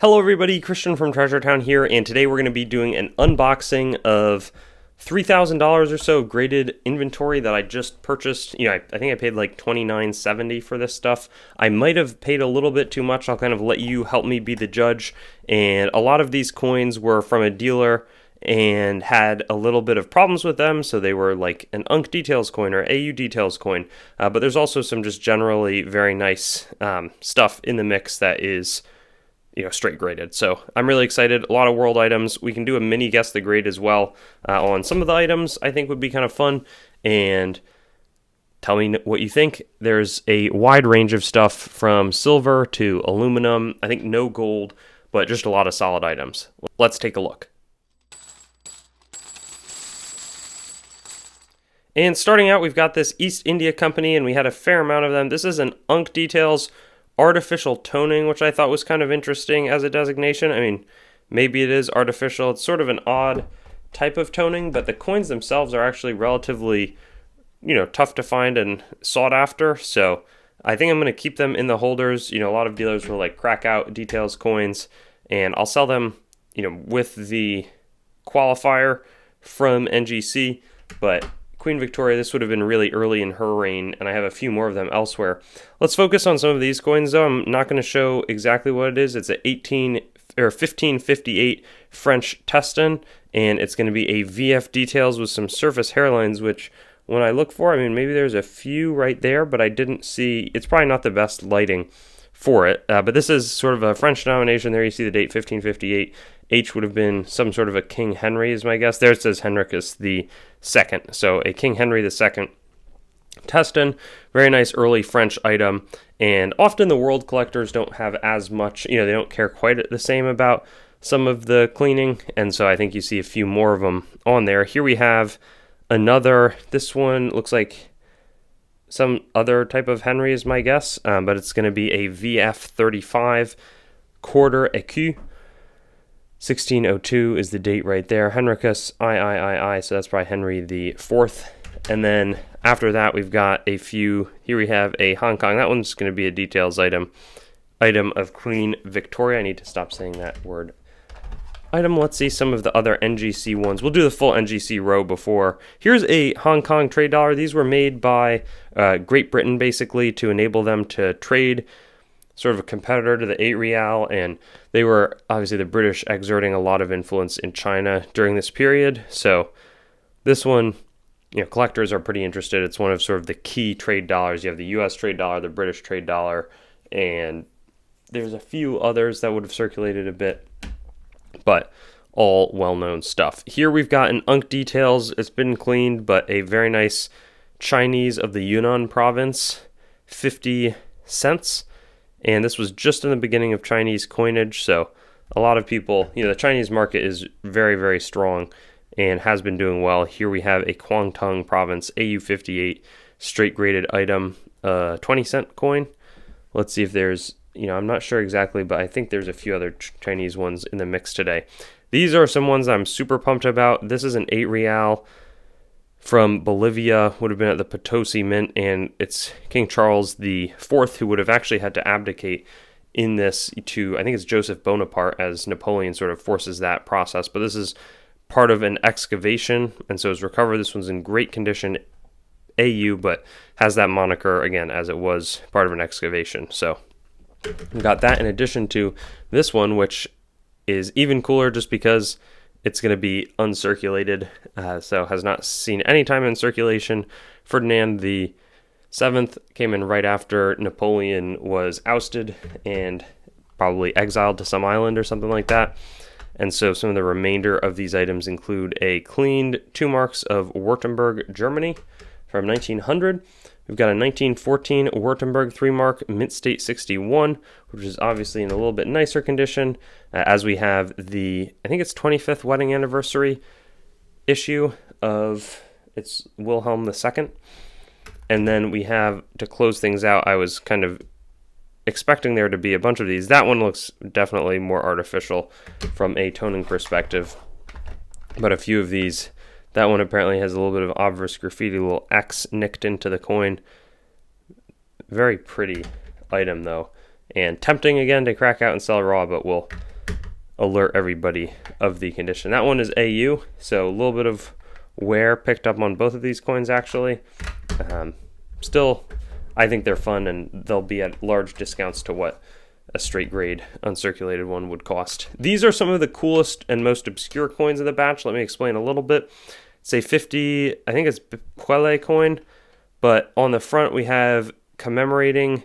Hello everybody, Christian from Treasure Town here, and today we're going to be doing an unboxing of $3,000 or so graded inventory that I just purchased. I think I paid like $29.70 for this stuff. I might have paid a little bit too much. I'll kind of let you help me be the judge. And a lot of these coins were from a dealer and had a little bit of problems with them, so they were like an UNC Details coin or AU Details coin. But there's also some just generally very nice stuff in the mix that is straight graded. So I'm really excited. A lot of world items. We can do a mini guess the grade as well on some of the items. I think would be kind of fun. And tell me what you think. There's a wide range of stuff from silver to aluminum. I think no gold, but just a lot of solid items. Let's take a look. And starting out, we've got this East India Company, and we had a fair amount of them. This is an UNC Details artificial toning, which I thought was kind of interesting as a designation. I mean, maybe it is artificial. It's sort of an odd type of toning, but the coins themselves are actually relatively, tough to find and sought after. So I think I'm going to keep them in the holders. A lot of dealers will like crack out Details coins, and I'll sell them, with the qualifier from NGC, but Queen Victoria, this would have been really early in her reign, and I have a few more of them elsewhere. Let's focus on some of these coins, though. I'm not going to show exactly what it is. It's a 1558 French Teston, and it's going to be a VF Details with some surface hairlines, which when I look for, maybe there's a few right there, but I didn't see. It's probably not the best lighting for it, but this is sort of a French denomination. There you see the date 1558. H would have been some sort of a King Henry is my guess. There it says Henricus the Second. So a King Henry the Second Teston, very nice early French item. And often the world collectors don't have as much, they don't care quite the same about some of the cleaning. And so I think you see a few more of them on there. Here we have another, this one looks like some other type of Henry is my guess, but it's going to be a VF 35 quarter écu. 1602 is the date right there. Henricus III, so that's probably Henry the Fourth. And then after that, we've got a few. Here we have a Hong Kong. That one's going to be a Details item of Queen Victoria. I need to stop saying that word. Item. Let's see some of the other NGC ones. We'll do the full NGC row before. Here's a Hong Kong trade dollar. These were made by Great Britain, basically, to enable them to trade, sort of a competitor to the 8 real, and they were obviously the British exerting a lot of influence in China during this period. So this one, collectors are pretty interested. It's one of sort of the key trade dollars. You have the US trade dollar, the British trade dollar, and there's a few others that would have circulated a bit, but all well-known stuff. Here we've got an UNC Details. It's been cleaned, but a very nice Chinese of the Yunnan province, 50 cents. And this was just in the beginning of Chinese coinage, so a lot of people, the Chinese market is very, very strong and has been doing well. Here we have a Guangdong province AU58 straight graded item, 20-cent coin. Let's see if there's, I'm not sure exactly, but I think there's a few other Chinese ones in the mix today. These are some ones I'm super pumped about. This is an 8 real from Bolivia, would have been at the Potosi Mint, and it's King Charles the Fourth who would have actually had to abdicate in this to, I think it's Joseph Bonaparte, as Napoleon sort of forces that process. But this is part of an excavation, and so it's recovered. This one's in great condition, AU, but has that moniker, again, as it was part of an excavation. So we got that in addition to this one, which is even cooler just because it's going to be uncirculated, so has not seen any time in circulation. Ferdinand the Seventh came in right after Napoleon was ousted and probably exiled to some island or something like that. And so some of the remainder of these items include a cleaned 2 marks of Württemberg, Germany from 1900. We've got a 1914 Württemberg 3 mark Mint State 61, which is obviously in a little bit nicer condition, as we have the, I think it's 25th wedding anniversary issue of its Wilhelm II. And then we have, to close things out, I was kind of expecting there to be a bunch of these. That one looks definitely more artificial from a toning perspective, but a few of these. That one apparently has a little bit of obverse graffiti, a little X nicked into the coin. Very pretty item, though. And tempting, again, to crack out and sell raw, but we'll alert everybody of the condition. That one is AU, so a little bit of wear picked up on both of these coins actually. Still, I think they're fun, and they'll be at large discounts to what a straight grade uncirculated one would cost. These are some of the coolest and most obscure coins in the batch. Let me explain a little bit. It's a 50, I think it's Puele coin, but on the front we have commemorating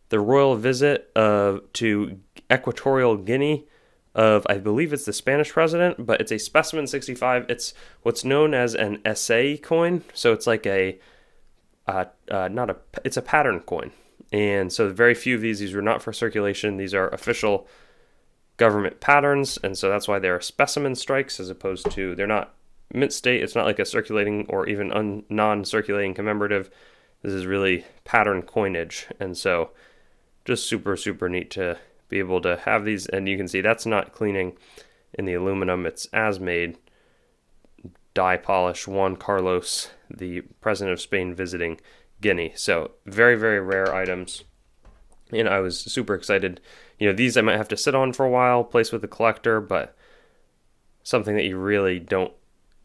the royal visit to Equatorial Guinea of, I believe it's the Spanish president, but it's a specimen 65. It's what's known as an SA coin, so it's like it's a pattern coin. And so very few of these are not for circulation. These are official government patterns, and so that's why they are specimen strikes as opposed to, they're not mint state. It's not like a circulating or even non-circulating commemorative. This is really pattern coinage, and so just super, super neat to be able to have these. And you can see that's not cleaning in the aluminum. It's as made die polish Juan Carlos, the president of Spain, visiting Guinea. So very, very rare items, and I was super excited. These I might have to sit on for a while, place with a collector, but something that you really don't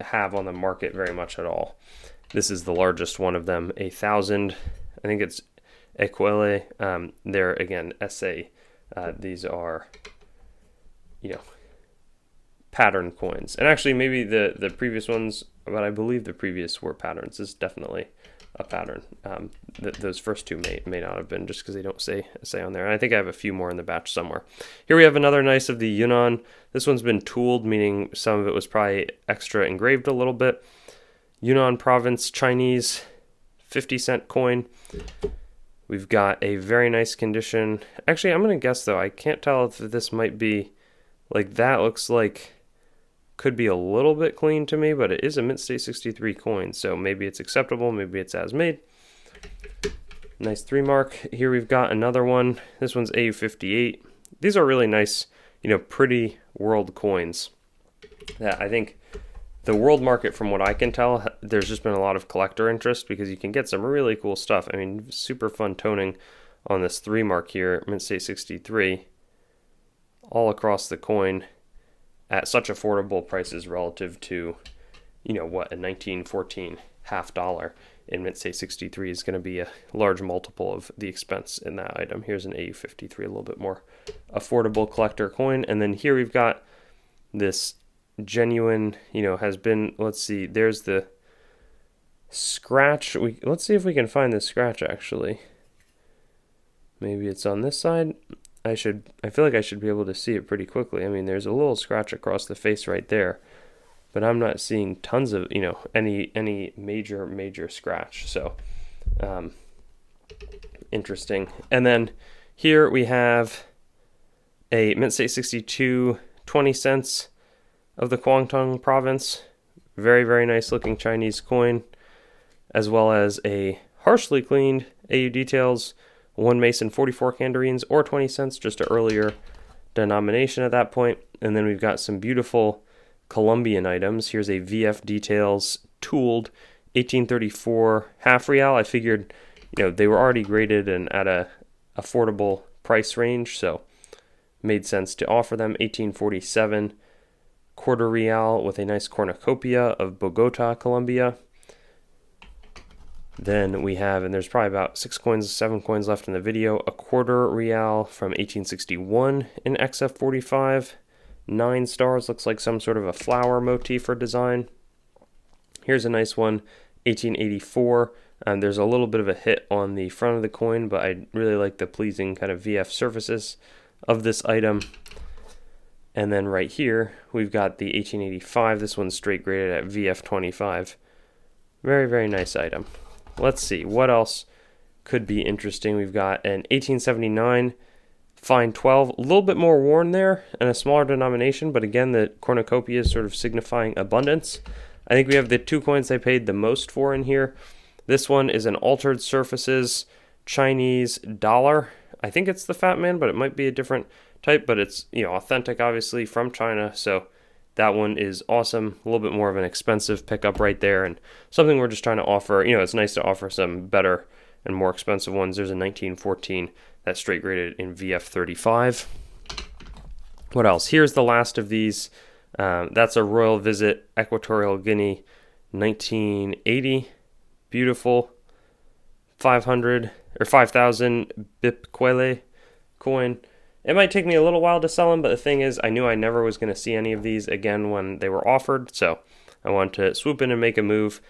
have on the market very much at all. This is the largest one of them, 1,000. I think it's Equele. They're again SA. These are, pattern coins. And actually, maybe the previous ones, but I believe the previous were patterns. This is definitely a pattern. Those first two may not have been, just because they don't say on there. And I think I have a few more in the batch somewhere. Here we have another nice of the Yunnan. This one's been tooled, meaning some of it was probably extra engraved a little bit. Yunnan province Chinese 50-cent coin. We've got a very nice condition. Actually, I'm going to guess though, I can't tell if this might be, like that looks like, could be a little bit clean to me, but it is a mint state 63 coin, so maybe it's acceptable, maybe it's as made. Nice 3 mark. Here we've got another one. This one's AU58. These are really nice, pretty world coins that I think the world market, from what I can tell, there's just been a lot of collector interest because you can get some really cool stuff. I mean, super fun toning on this 3 mark here, mint state 63, all across the coin at such affordable prices relative to, what, a 1914 $50 in mint state 63 is going to be a large multiple of the expense in that item. Here's an AU53, a little bit more affordable collector coin. And then here we've got this genuine, has been, let's see, there's the scratch. Let's see if we can find the scratch actually. Maybe it's on this side. I feel like I should be able to see it pretty quickly. I mean, there's a little scratch across the face right there, but I'm not seeing tons of, any major scratch. So, interesting. And then here we have a mint state 62, 20 cents of the Guangdong province. Very, very nice looking Chinese coin, as well as a harshly cleaned AU details, 1 Mason 44 Candarines, or 20 cents, just an earlier denomination at that point. And then we've got some beautiful Colombian items. Here's a VF details tooled 1834 half real. I figured, they were already graded and at a affordable price range, so made sense to offer them. 1847 quarter real with a nice cornucopia of Bogota, Colombia. Then we have, and there's probably about 7 coins left in the video, a quarter real from 1861 in XF45. 9 stars, looks like some sort of a flower motif or design. Here's a nice one, 1884. There's a little bit of a hit on the front of the coin, but I really like the pleasing kind of VF surfaces of this item. And then right here, we've got the 1885. This one's straight graded at VF25. Very, very nice item. Let's see, what else could be interesting? We've got an 1879 fine 12, a little bit more worn there, and a smaller denomination, but again, the cornucopia is sort of signifying abundance. I think we have the 2 coins I paid the most for in here. This one is an altered surfaces Chinese dollar. I think it's the Fat Man, but it might be a different type, but it's, authentic, obviously, from China, so that one is awesome. A little bit more of an expensive pickup right there, and something we're just trying to offer. It's nice to offer some better and more expensive ones. There's a 1914 that's straight graded in VF35. What else? Here's the last of these. That's a Royal Visit Equatorial Guinea 1980. Beautiful 500 or 5,000 Bipquele coin. It might take me a little while to sell them, but the thing is, I knew I never was going to see any of these again when they were offered, so I wanted to swoop in and make a move.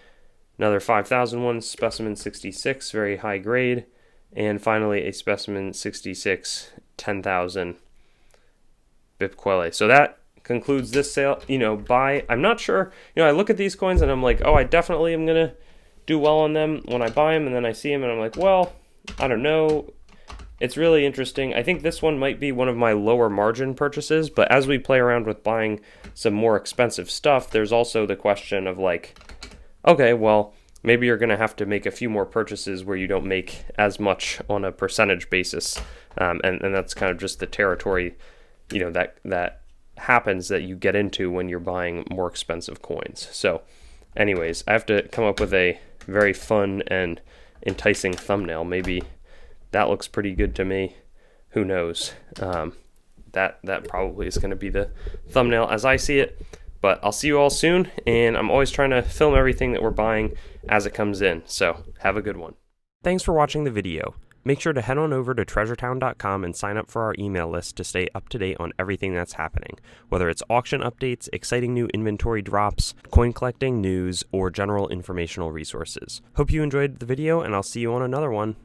Another 5,000 one, specimen 66, very high grade, and finally a specimen 66, 10,000 Bipquele. So that concludes this sale, buy. I'm not sure, I look at these coins and I'm like, oh, I definitely am going to do well on them when I buy them, and then I see them and I'm like, well, I don't know. It's really interesting. I think this one might be one of my lower margin purchases, but as we play around with buying some more expensive stuff, there's also the question of like, okay, well, maybe you're going to have to make a few more purchases where you don't make as much on a percentage basis, and that's kind of just the territory, that happens that you get into when you're buying more expensive coins. So anyways, I have to come up with a very fun and enticing thumbnail. Maybe that looks pretty good to me. Who knows? That probably is going to be the thumbnail as I see it. But I'll see you all soon, and I'm always trying to film everything that we're buying as it comes in. So have a good one. Thanks for watching the video. Make sure to head on over to treasuretown.com and sign up for our email list to stay up to date on everything that's happening, whether it's auction updates, exciting new inventory drops, coin collecting news, or general informational resources. Hope you enjoyed the video, and I'll see you on another one.